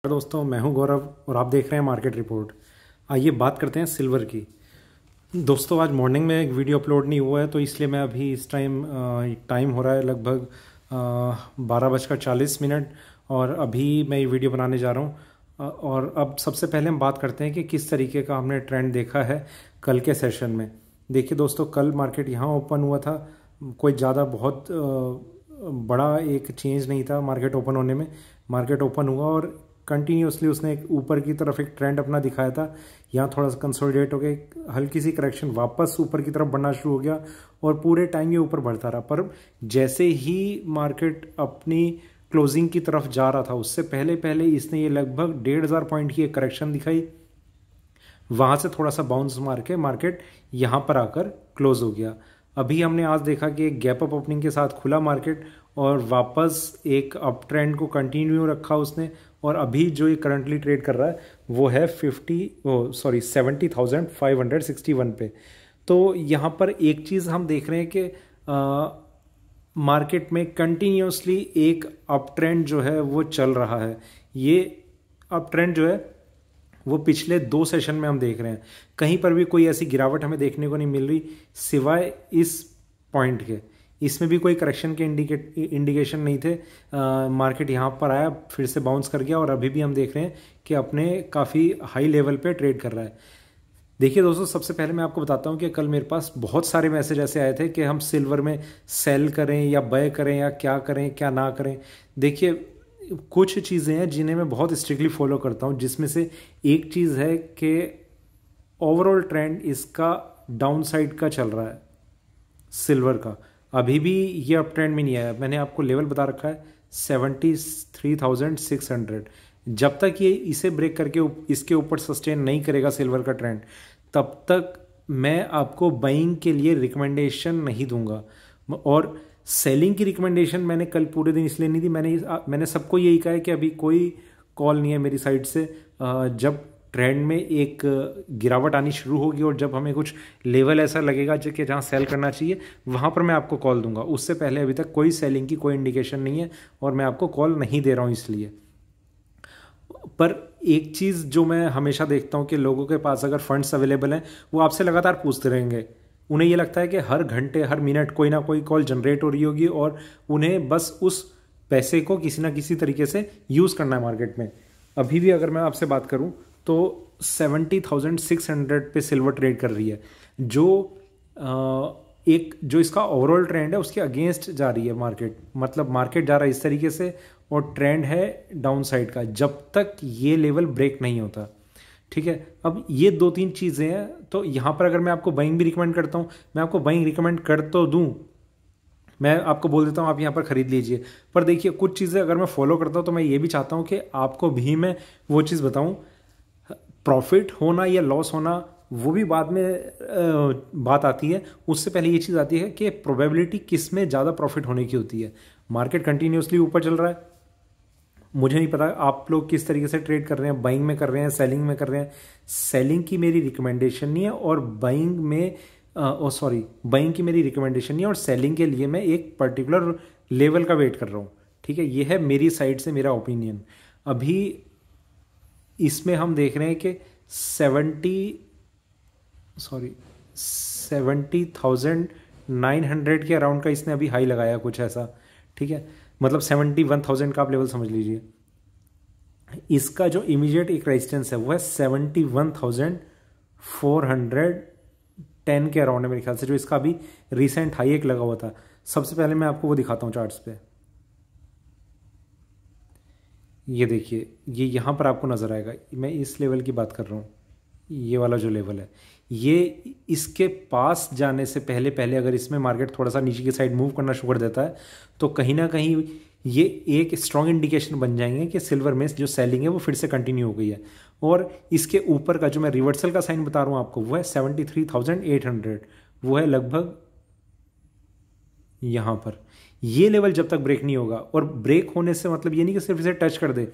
दोस्तों, मैं हूं गौरव और आप देख रहे हैं मार्केट रिपोर्ट। आइए बात करते हैं सिल्वर की। दोस्तों, आज मॉर्निंग में एक वीडियो अपलोड नहीं हुआ है, तो इसलिए मैं अभी इस टाइम हो रहा है लगभग 12:40 और अभी मैं ये वीडियो बनाने जा रहा हूँ। और अब सबसे पहले हम बात करते हैं कि किस तरीके का हमने ट्रेंड देखा है कल के सेशन में। देखिए दोस्तों, कल मार्केट यहाँ ओपन हुआ था, कोई ज़्यादा बहुत बड़ा एक चेंज नहीं था मार्केट ओपन होने में। मार्केट ओपन हुआ और कंटिन्यूसली उसने एक ऊपर की तरफ एक ट्रेंड अपना दिखाया था। यहाँ थोड़ा सा कंसोलिडेट हो गया, हल्की सी करेक्शन, वापस ऊपर की तरफ बढ़ना शुरू हो गया और पूरे टाइम ये ऊपर बढ़ता रहा। पर जैसे ही मार्केट अपनी क्लोजिंग की तरफ जा रहा था, उससे पहले पहले इसने ये लगभग 1,500 पॉइंट की एक करेक्शन दिखाई। वहाँ से थोड़ा सा बाउंस मार के मार्केट यहाँ पर आकर क्लोज हो गया। अभी हमने आज देखा कि एक गैप अप ओपनिंग के साथ खुला मार्केट और वापस एक अप ट्रेंड को कंटिन्यू रखा उसने। और अभी जो ये करंटली ट्रेड कर रहा है वो है 70,561 पे। तो यहाँ पर एक चीज़ हम देख रहे हैं कि मार्केट में कंटिन्यूसली एक अप ट्रेंड जो है वो चल रहा है। ये अप ट्रेंड जो है वो पिछले 2 सेशन में हम देख रहे हैं, कहीं पर भी कोई ऐसी गिरावट हमें देखने को नहीं मिल रही सिवाय इस पॉइंट के। इसमें भी कोई करेक्शन के इंडिकेशन नहीं थे। मार्केट यहाँ पर आया, फिर से बाउंस कर गया और अभी भी हम देख रहे हैं कि अपने काफ़ी हाई लेवल पे ट्रेड कर रहा है। देखिए दोस्तों, सबसे पहले मैं आपको बताता हूँ कि कल मेरे पास बहुत सारे मैसेज ऐसे आए थे कि हम सिल्वर में सेल करें या बाय करें या क्या करें क्या ना करें। देखिए, कुछ चीज़ें हैं जिन्हें मैं बहुत स्ट्रिक्टली फॉलो करता हूँ, जिसमें से एक चीज़ है कि ओवरऑल ट्रेंड इसका डाउन साइड का चल रहा है सिल्वर का। अभी भी ये अप ट्रेंड में नहीं आया। मैंने आपको लेवल बता रखा है 73,600। जब तक ये इसे ब्रेक करके इसके ऊपर सस्टेन नहीं करेगा सिल्वर का ट्रेंड, तब तक मैं आपको बाइंग के लिए रिकमेंडेशन नहीं दूंगा। और सेलिंग की रिकमेंडेशन मैंने कल पूरे दिन इसलिए नहीं दी, मैंने सबको यही कहा है कि अभी कोई कॉल नहीं है मेरी साइड से। जब ट्रेंड में एक गिरावट आनी शुरू होगी और जब हमें कुछ लेवल ऐसा लगेगा जो कि जहाँ सेल करना चाहिए, वहाँ पर मैं आपको कॉल दूंगा। उससे पहले अभी तक कोई सेलिंग की कोई इंडिकेशन नहीं है और मैं आपको कॉल नहीं दे रहा हूँ इसलिए। पर एक चीज़ जो मैं हमेशा देखता हूँ कि लोगों के पास अगर फंड्स अवेलेबल हैं, वो आपसे लगातार पूछते रहेंगे। उन्हें ये लगता है कि हर घंटे हर मिनट कोई ना कोई कॉल जनरेट हो रही होगी और उन्हें बस उस पैसे को किसी ना किसी तरीके से यूज़ करना है मार्केट में। अभी भी अगर मैं आपसे बात करूं तो 70,600 पे सिल्वर ट्रेड कर रही है, जो एक जो इसका ओवरऑल ट्रेंड है उसके अगेंस्ट जा रही है मार्केट। मतलब मार्केट जा रहा है इस तरीके से और ट्रेंड है डाउन साइड का, जब तक ये लेवल ब्रेक नहीं होता। ठीक है, अब ये 2-3 चीज़ें हैं। तो यहाँ पर अगर मैं आपको बाइंग भी रिकमेंड करता हूँ, मैं आपको बाइंग रिकमेंड कर तो दूँ, मैं आपको बोल देता हूँ आप यहाँ पर खरीद लीजिए। पर देखिए, कुछ चीज़ें अगर मैं फॉलो करता हूँ तो मैं ये भी चाहता हूँ कि आपको भी मैं वो चीज़ बताऊँ। प्रॉफिट होना या लॉस होना वो भी बाद में बात आती है। उससे पहले ये चीज़ आती है कि प्रोबेबिलिटी किस में ज़्यादा प्रॉफिट होने की होती है। मार्केट कंटिन्यूसली ऊपर चल रहा है, मुझे नहीं पता आप लोग किस तरीके से ट्रेड कर रहे हैं, बाइंग में कर रहे हैं, सेलिंग में कर रहे हैं। सेलिंग की मेरी रिकमेंडेशन नहीं है और बाइंग में बाइंग की मेरी रिकमेंडेशन नहीं है और सेलिंग के लिए मैं एक पर्टिकुलर लेवल का वेट कर रहा हूँ। ठीक है, ये है मेरी साइड से मेरा ओपिनियन। अभी इसमें हम देख रहे हैं कि 70,900 के अराउंड का इसने अभी हाई लगाया कुछ ऐसा। ठीक है, मतलब 71,000 का आप लेवल समझ लीजिए। इसका जो इमीडिएट एक रेजिस्टेंस है वो है 71,410 के अराउंड है मेरे ख्याल से, जो इसका अभी रिसेंट हाई एक लगा हुआ था। सबसे पहले मैं आपको वो दिखाता हूँ चार्ट्स पे। ये देखिए, ये यहाँ पर आपको नजर आएगा, मैं इस लेवल की बात कर रहा हूँ। ये वाला जो लेवल है, ये इसके पास जाने से पहले पहले अगर इसमें मार्केट थोड़ा सा नीचे की साइड मूव करना शुरू कर देता है तो कहीं ना कहीं ये एक स्ट्रॉन्ग इंडिकेशन बन जाएंगे कि सिल्वर में जो सेलिंग है वो फिर से कंटिन्यू हो गई है। और इसके ऊपर का जो मैं रिवर्सल का साइन बता रहा हूँ आपको, वो है 73,800, वो है लगभग यहाँ पर। ये लेवल जब तक ब्रेक नहीं होगा, और ब्रेक होने से मतलब ये नहीं कि सिर्फ इसे टच कर दे,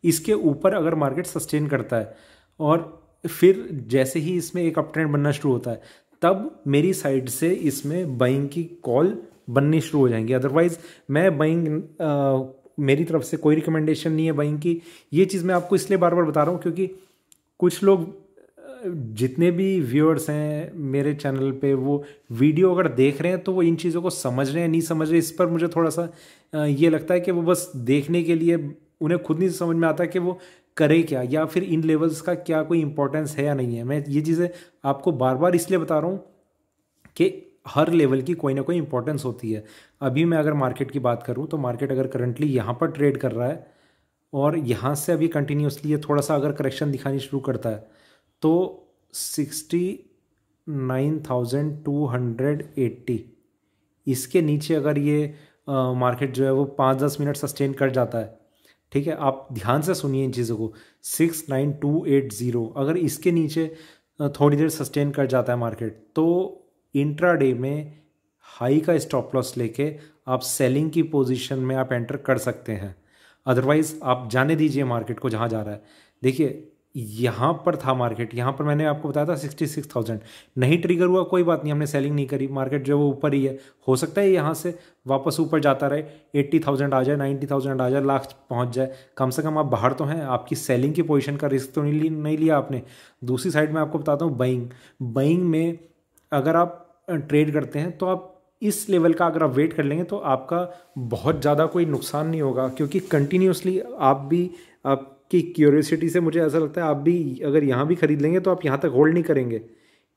इसके ऊपर अगर मार्केट सस्टेन करता है और फिर जैसे ही इसमें एक अप ट्रेंड बनना शुरू होता है, तब मेरी साइड से इसमें बाइंग की कॉल बननी शुरू हो जाएंगी। अदरवाइज मैं बाइंग मेरी तरफ से कोई रिकमेंडेशन नहीं है बाइंग की। ये चीज़ मैं आपको इसलिए बार बार बता रहा हूँ क्योंकि कुछ लोग, जितने भी व्यूअर्स हैं मेरे चैनल पे, वो वीडियो अगर देख रहे हैं तो वो इन चीज़ों को समझ रहे हैं नहीं समझ रहे, इस पर मुझे थोड़ा सा ये लगता है कि वो बस देखने के लिए, उन्हें खुद नहीं समझ में आता कि वो करे क्या, या फिर इन लेवल्स का क्या कोई इंपॉर्टेंस है या नहीं है। मैं ये चीज़ें आपको बार बार इसलिए बता रहा हूँ कि हर लेवल की कोई ना कोई इंपॉर्टेंस होती है। अभी मैं अगर मार्केट की बात करूँ तो मार्केट अगर करंटली यहाँ पर ट्रेड कर रहा है और यहाँ से अभी कंटिन्यूसली ये थोड़ा सा अगर करेक्शन दिखानी शुरू करता है तो 69,280 इसके नीचे अगर ये मार्केट जो है वो 5-10 मिनट सस्टेन कर जाता है, ठीक है, आप ध्यान से सुनिए इन चीज़ों को, 69,280 अगर इसके नीचे थोड़ी देर सस्टेन कर जाता है मार्केट, तो इंट्राडे में हाई का स्टॉप लॉस लेके आप सेलिंग की पोजीशन में आप एंटर कर सकते हैं। अदरवाइज आप जाने दीजिए मार्केट को जहाँ जा रहा है। देखिए यहाँ पर था मार्केट, यहाँ पर मैंने आपको बताया था 66,000, नहीं ट्रिगर हुआ कोई बात नहीं, हमने सेलिंग नहीं करी, मार्केट जो है वो ऊपर ही है। हो सकता है यहाँ से वापस ऊपर जाता रहे, 80,000 आ जाए, 90,000 आ जाए, लाख पहुँच जाए, कम से कम आप बाहर तो हैं, आपकी सेलिंग की पोजीशन का रिस्क तो नहीं लिया आपने। दूसरी साइड में आपको बताता हूँ बाइंग में अगर आप ट्रेड करते हैं तो आप इस लेवल का अगर आप वेट कर लेंगे तो आपका बहुत ज़्यादा कोई नुकसान नहीं होगा, क्योंकि कंटिन्यूसली आप भी, आपकी क्यूरियोसिटी से मुझे ऐसा लगता है आप भी अगर यहाँ भी ख़रीद लेंगे तो आप यहाँ तक होल्ड नहीं करेंगे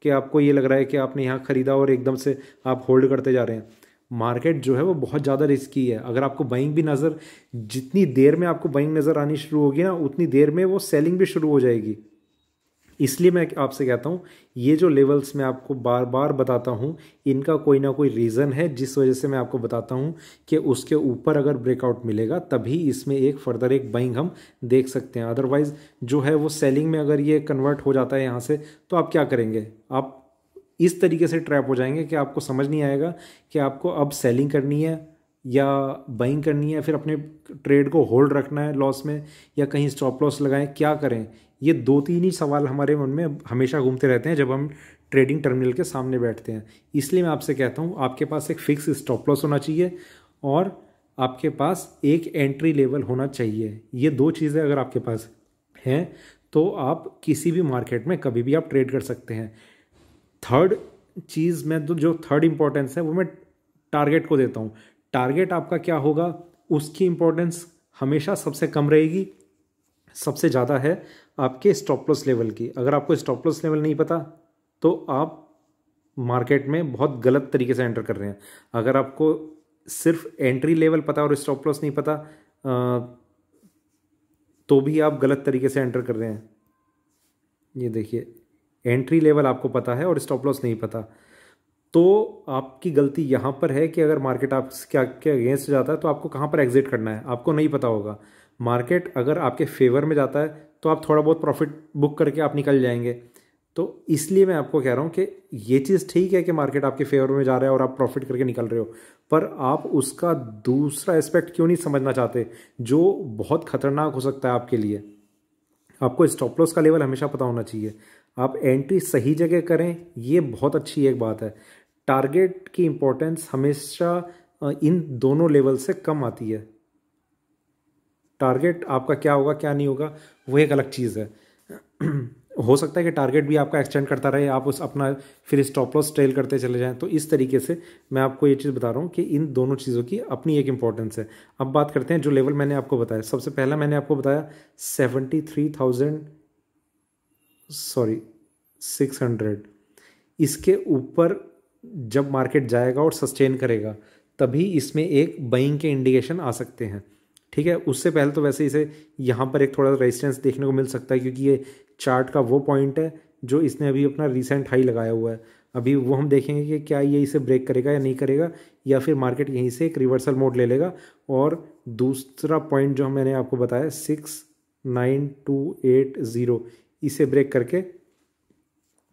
कि आपको ये लग रहा है कि आपने यहाँ ख़रीदा और एकदम से आप होल्ड करते जा रहे हैं। मार्केट जो है वो बहुत ज़्यादा रिस्की है। अगर आपको बाइंग भी नज़र, जितनी देर में आपको बाइंग नज़र आनी शुरू होगी ना, उतनी देर में वो सेलिंग भी शुरू हो जाएगी। इसलिए मैं आपसे कहता हूँ ये जो लेवल्स मैं आपको बार बार बताता हूँ, इनका कोई ना कोई रीज़न है जिस वजह से मैं आपको बताता हूँ कि उसके ऊपर अगर ब्रेकआउट मिलेगा तभी इसमें एक फर्दर एक बाइंग हम देख सकते हैं। अदरवाइज़ जो है वो सेलिंग में अगर ये कन्वर्ट हो जाता है यहाँ से, तो आप क्या करेंगे, आप इस तरीके से ट्रैप हो जाएंगे कि आपको समझ नहीं आएगा कि आपको अब सेलिंग करनी है या बाइंग करनी है, फिर अपने ट्रेड को होल्ड रखना है लॉस में, या कहीं स्टॉप लॉस लगाएं, क्या करें। ये 2-3 ही सवाल हमारे मन में हमेशा घूमते रहते हैं जब हम ट्रेडिंग टर्मिनल के सामने बैठते हैं। इसलिए मैं आपसे कहता हूँ आपके पास एक फिक्स स्टॉप लॉस होना चाहिए और आपके पास एक एंट्री लेवल होना चाहिए। ये 2 चीज़ें अगर आपके पास हैं तो आप किसी भी मार्केट में कभी भी आप ट्रेड कर सकते हैं। थर्ड चीज़ में जो थर्ड इंपॉर्टेंस है वो मैं टारगेट को देता हूँ। टारगेट आपका क्या होगा, उसकी इंपॉर्टेंस हमेशा सबसे कम रहेगी, सबसे ज़्यादा है आपके स्टॉप लॉस लेवल की। अगर आपको स्टॉप लॉस लेवल नहीं पता तो आप मार्केट में बहुत गलत तरीके से एंटर कर रहे हैं। अगर आपको सिर्फ एंट्री लेवल पता और स्टॉप लॉस नहीं पता तो भी आप गलत तरीके से एंटर कर रहे हैं। ये देखिए, एंट्री लेवल आपको पता है और स्टॉप लॉस नहीं पता, तो आपकी गलती यहाँ पर है कि अगर मार्केट आपके अगेंस्ट जाता है तो आपको कहाँ पर एग्जिट करना है आपको नहीं पता होगा। मार्केट अगर आपके फेवर में जाता है तो आप थोड़ा बहुत प्रॉफिट बुक करके आप निकल जाएंगे। तो इसलिए मैं आपको कह रहा हूँ कि ये चीज़ ठीक है कि मार्केट आपके फेवर में जा रहा है और आप प्रॉफिट करके निकल रहे हो, पर आप उसका दूसरा एस्पेक्ट क्यों नहीं समझना चाहते जो बहुत खतरनाक हो सकता है आपके लिए। आपको स्टॉप लॉस का लेवल हमेशा पता होना चाहिए, आप एंट्री सही जगह करें, ये बहुत अच्छी एक बात है। टारगेट की इंपॉर्टेंस हमेशा इन दोनों लेवल से कम आती है। टारगेट आपका क्या होगा क्या नहीं होगा वो एक अलग चीज़ है। हो सकता है कि टारगेट भी आपका एक्सटेंड करता रहे, आप उस अपना फिर स्टॉप लॉस ट्रेल करते चले जाएं। तो इस तरीके से मैं आपको ये चीज़ बता रहा हूँ कि इन दोनों चीज़ों की अपनी एक इंपॉर्टेंस है। अब बात करते हैं जो लेवल मैंने आपको बताया। सबसे पहला मैंने आपको बताया 600। इसके ऊपर जब मार्केट जाएगा और सस्टेन करेगा तभी इसमें एक बाइंग के इंडिकेशन आ सकते हैं, ठीक है। उससे पहले तो वैसे इसे यहाँ पर एक थोड़ा रेजिस्टेंस देखने को मिल सकता है, क्योंकि ये चार्ट का वो पॉइंट है जो इसने अभी अपना रीसेंट हाई लगाया हुआ है। अभी वो हम देखेंगे कि क्या ये इसे ब्रेक करेगा या नहीं करेगा, या फिर मार्केट यहीं से एक रिवर्सल मोड ले लेगा। और दूसरा पॉइंट जो मैंने आपको बताया 69280, इसे ब्रेक करके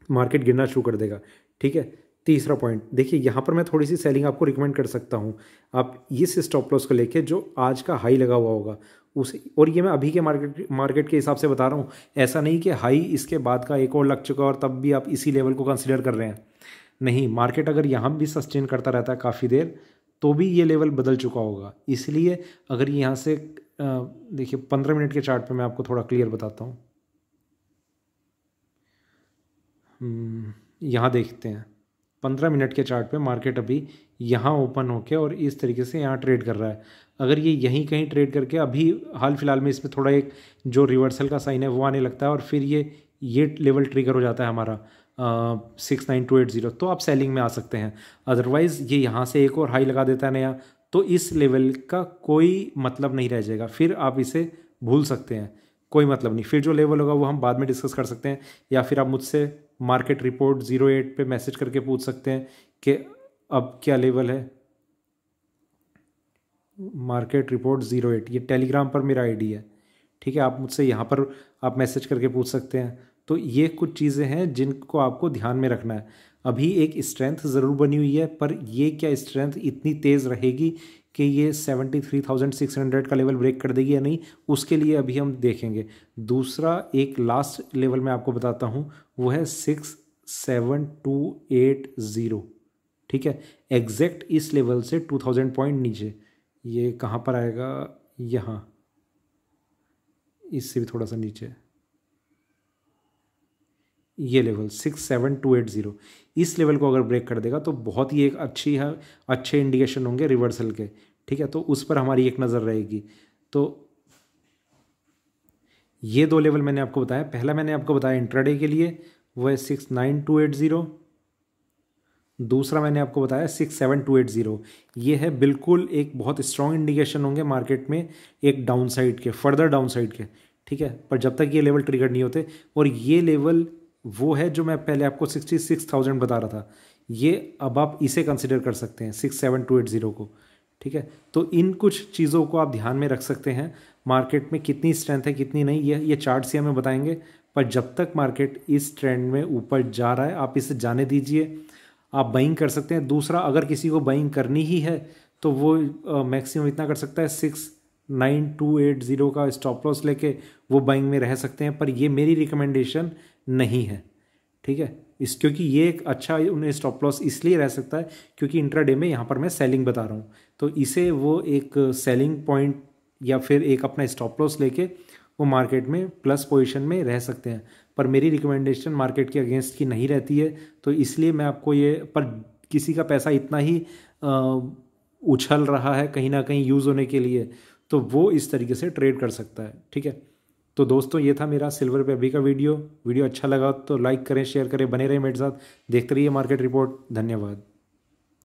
मार्केट गिरना शुरू कर देगा, ठीक है। तीसरा पॉइंट देखिए, यहाँ पर मैं थोड़ी सी सेलिंग आपको रिकमेंड कर सकता हूँ। आप इस स्टॉप लॉस को लेके जो आज का हाई लगा हुआ होगा उसे, और ये मैं अभी के मार्केट के हिसाब से बता रहा हूँ, ऐसा नहीं कि हाई इसके बाद का एक और लग चुका और तब भी आप इसी लेवल को कंसिडर कर रहे हैं। नहीं, मार्केट अगर यहाँ भी सस्टेन करता रहता है काफ़ी देर तो भी ये लेवल बदल चुका होगा। इसलिए अगर यहाँ से देखिए 15 मिनट के चार्ट पे मैं आपको थोड़ा क्लियर बताता हूँ। यहाँ देखते हैं 15 मिनट के चार्ट पे मार्केट अभी यहाँ ओपन होके और इस तरीके से यहाँ ट्रेड कर रहा है। अगर ये यहीं कहीं ट्रेड करके अभी हाल फिलहाल में इसमें थोड़ा एक जो रिवर्सल का साइन है वो आने लगता है और फिर ये लेवल ट्रिगर हो जाता है हमारा 69280, तो आप सेलिंग में आ सकते हैं। अदरवाइज़ ये यहाँ से एक और हाई लगा देता है नया, तो इस लेवल का कोई मतलब नहीं रह जाएगा, फिर आप इसे भूल सकते हैं, कोई मतलब नहीं। फिर जो लेवल होगा वो हम बाद में डिस्कस कर सकते हैं, या फिर आप मुझसे मार्केट रिपोर्ट 08 पे मैसेज करके पूछ सकते हैं कि अब क्या लेवल है। मार्केट रिपोर्ट 08 ये टेलीग्राम पर मेरा आईडी है, ठीक है। आप मुझसे यहाँ पर आप मैसेज करके पूछ सकते हैं। तो ये कुछ चीज़ें हैं जिनको आपको ध्यान में रखना है। अभी एक स्ट्रेंथ ज़रूर बनी हुई है, पर ये क्या स्ट्रेंथ इतनी तेज़ रहेगी कि ये 73,600 का लेवल ब्रेक कर देगी या नहीं, उसके लिए अभी हम देखेंगे। दूसरा एक लास्ट लेवल मैं आपको बताता हूँ, वो है 67280, ठीक है। एग्जैक्ट इस लेवल से 2000 पॉइंट नीचे, ये कहाँ पर आएगा, यहाँ, इससे भी थोड़ा सा नीचे, ये लेवल 67280, इस लेवल को अगर ब्रेक कर देगा तो बहुत ही एक अच्छे इंडिकेशन होंगे रिवर्सल के, ठीक है। तो उस पर हमारी एक नज़र रहेगी। तो ये दो लेवल मैंने आपको बताया। पहला मैंने आपको बताया इंट्राडे के लिए, वो है 69280। दूसरा मैंने आपको बताया 67280। ये है बिल्कुल एक बहुत स्ट्रॉन्ग इंडिकेशन होंगे मार्केट में एक डाउन साइड के, फर्दर डाउन साइड के, ठीक है। पर जब तक ये लेवल ट्रिगर नहीं होते, और ये लेवल वो है जो मैं पहले आपको 66,000 बता रहा था, ये अब आप इसे कंसिडर कर सकते हैं 67280 को, ठीक है। तो इन कुछ चीज़ों को आप ध्यान में रख सकते हैं। मार्केट में कितनी स्ट्रेंथ है कितनी नहीं, ये चार्ट से हमें बताएंगे। पर जब तक मार्केट इस ट्रेंड में ऊपर जा रहा है आप इसे जाने दीजिए, आप बाइंग कर सकते हैं। दूसरा, अगर किसी को बाइंग करनी ही है तो वो मैक्सिमम इतना कर सकता है 69280 का स्टॉप लॉस लेके वो बाइंग में रह सकते हैं, पर ये मेरी रिकमेंडेशन नहीं है, ठीक है। क्योंकि ये एक अच्छा उन्हें स्टॉप लॉस इसलिए रह सकता है क्योंकि इंट्राडे में यहाँ पर मैं सेलिंग बता रहा हूँ, तो इसे वो एक सेलिंग पॉइंट या फिर एक अपना स्टॉप लॉस लेके वो मार्केट में प्लस पोजीशन में रह सकते हैं। पर मेरी रिकमेंडेशन मार्केट के अगेंस्ट की नहीं रहती है, तो इसलिए मैं आपको ये, पर किसी का पैसा इतना ही उछल रहा है कहीं ना कहीं यूज़ होने के लिए, तो वो इस तरीके से ट्रेड कर सकता है, ठीक है। तो दोस्तों ये था मेरा सिल्वर पे अभी का वीडियो अच्छा लगा तो लाइक करें, शेयर करें, बने रहें मेरे साथ, देखते रहिए मार्केट रिपोर्ट। धन्यवाद।